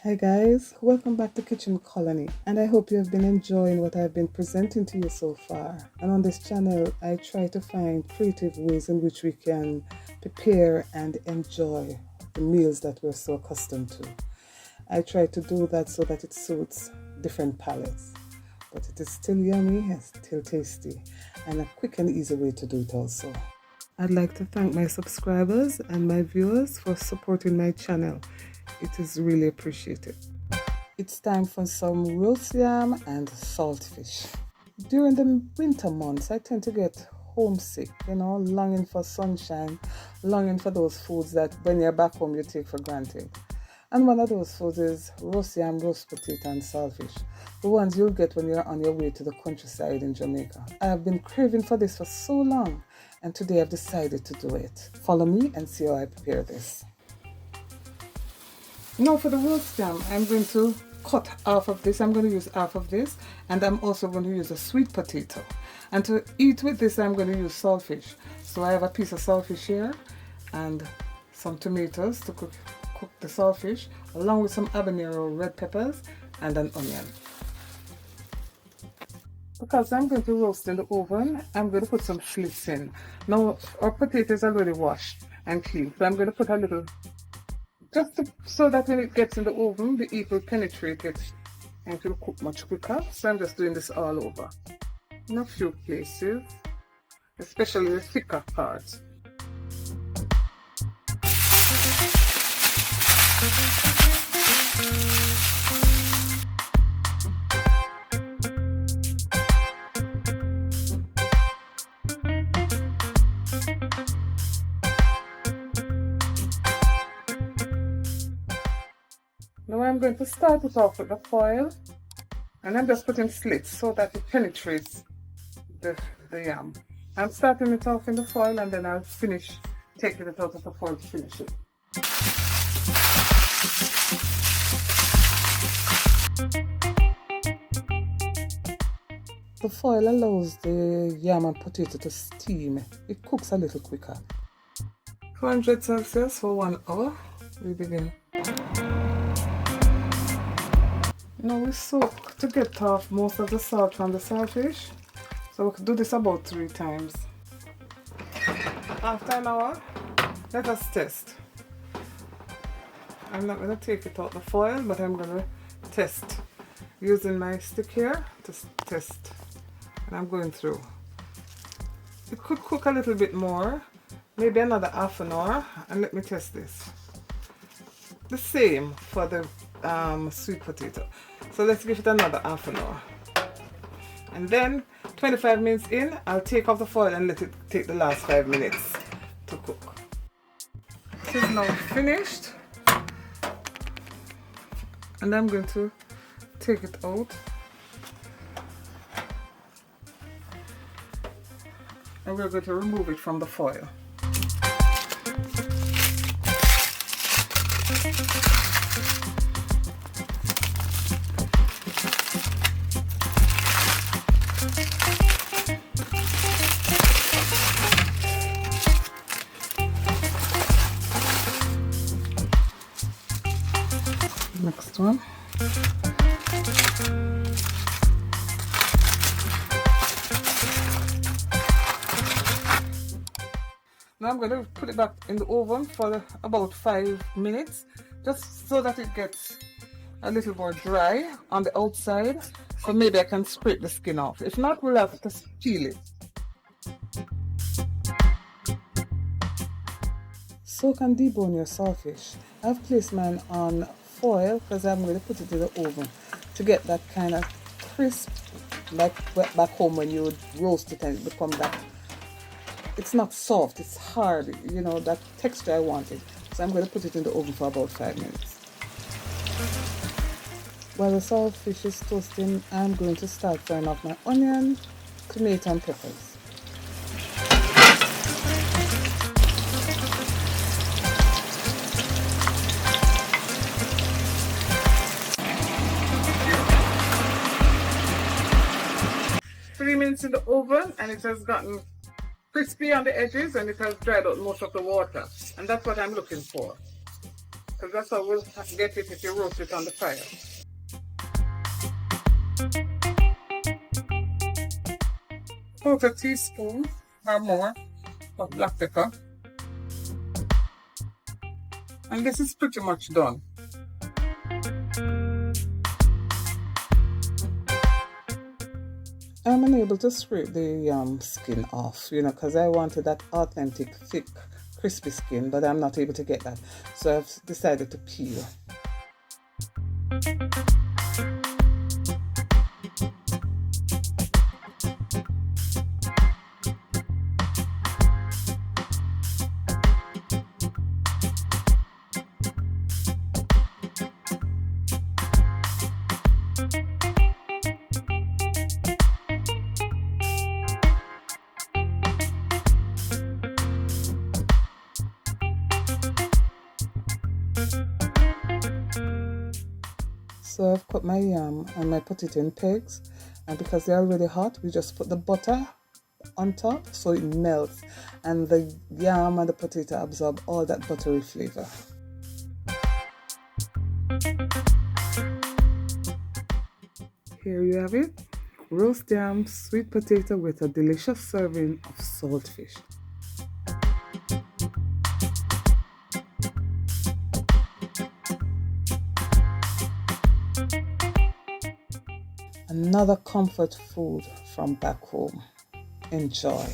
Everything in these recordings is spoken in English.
Hi guys, welcome back to Kitchen Colony, and I hope you have been enjoying what I've been presenting to you so far. And on this channel, I try to find creative ways in which we can prepare and enjoy the meals that we're so accustomed to. I try to do that so that it suits different palates, but it is still yummy and still tasty, and a quick and easy way to do it also. I'd like to thank my subscribers and my viewers for supporting my channel. It is really appreciated. It's time for some roast yam and saltfish. During the winter months, I tend to get homesick, longing for sunshine, longing for those foods that when you're back home you take for granted. And one of those foods is roast yam, roast potato, and saltfish. The ones you'll get when you're on your way to the countryside in Jamaica. I have been craving for this for so long, and today I've decided to do it. Follow me and see how I prepare this. Now for the roast yam, I'm going to cut half of this. I'm going to use half of this, and I'm also going to use a sweet potato. And to eat with this, I'm going to use saltfish. So I have a piece of saltfish here and some tomatoes to cook the saltfish, along with some habanero red peppers and an onion. Because I'm going to roast in the oven, I'm going to put some slits in. Now our potato is already washed and clean, so I'm going to put a little, so that when it gets in the oven, the heat will penetrate it and it will cook much quicker. So I'm just doing this all over in a few places, especially the thicker parts. Now I'm going to start it off with the foil, and I'm just putting slits so that it penetrates the yam. I'm starting it off in the foil, and then I'll finish taking it out of the foil to finish it. The foil allows the yam and potato to steam. It cooks a little quicker. 200 Celsius for 1 hour. We begin. Now we soak to get off most of the salt from the saltfish. So we can do this about 3 times. After an hour, let us test. I'm not going to take it out the foil, but I'm going to test using my stick here to test. And I'm going through. It could cook a little bit more, maybe another half an hour, and let me test this. The same for the sweet potato. So let's give it another half an hour. And then 25 minutes in, I'll take off the foil and let it take the last 5 minutes to cook. This is now finished. And I'm going to take it out. And we're going to remove it from the foil. Next one. Now I'm going to put it back in the oven for about 5 minutes, just so that it gets a little more dry on the outside, so maybe I can scrape the skin off. If not, we'll have to peel it. Soak and debone your saltfish. I've placed mine on foil because I'm going to put it in the oven to get that kind of crisp, like back home when you would roast it and it become that. It's not soft, it's hard, that texture I wanted. So I'm going to put it in the oven for about 5 minutes. While the saltfish is toasting, I'm going to start frying off my onion, tomato, and peppers. Minutes in the oven, and it has gotten crispy on the edges, and it has dried out most of the water, and that's what I'm looking for. because that's how we'll get it if you roast it on the fire. About a teaspoon or more of black pepper. And this is pretty much done. I'm unable to scrape the skin off, you know, because I wanted that authentic, thick, crispy skin, but I'm not able to get that. So I've decided to peel. So I've cut my yam and I put it in pegs, and because they're already hot, we just put the butter on top so it melts and the yam and the potato absorb all that buttery flavor. Here you have it, roast yam, sweet potato with a delicious serving of saltfish. Another comfort food from back home. Enjoy.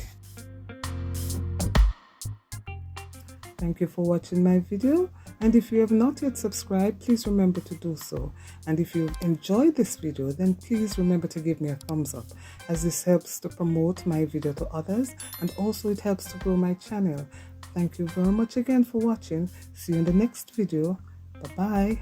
Thank you for watching my video, and if you have not yet subscribed, please remember to do so. And if you've enjoyed this video, then please remember to give me a thumbs up, as this helps to promote my video to others, and also it helps to grow my channel. Thank you very much again for watching. See you in the next video. Bye bye.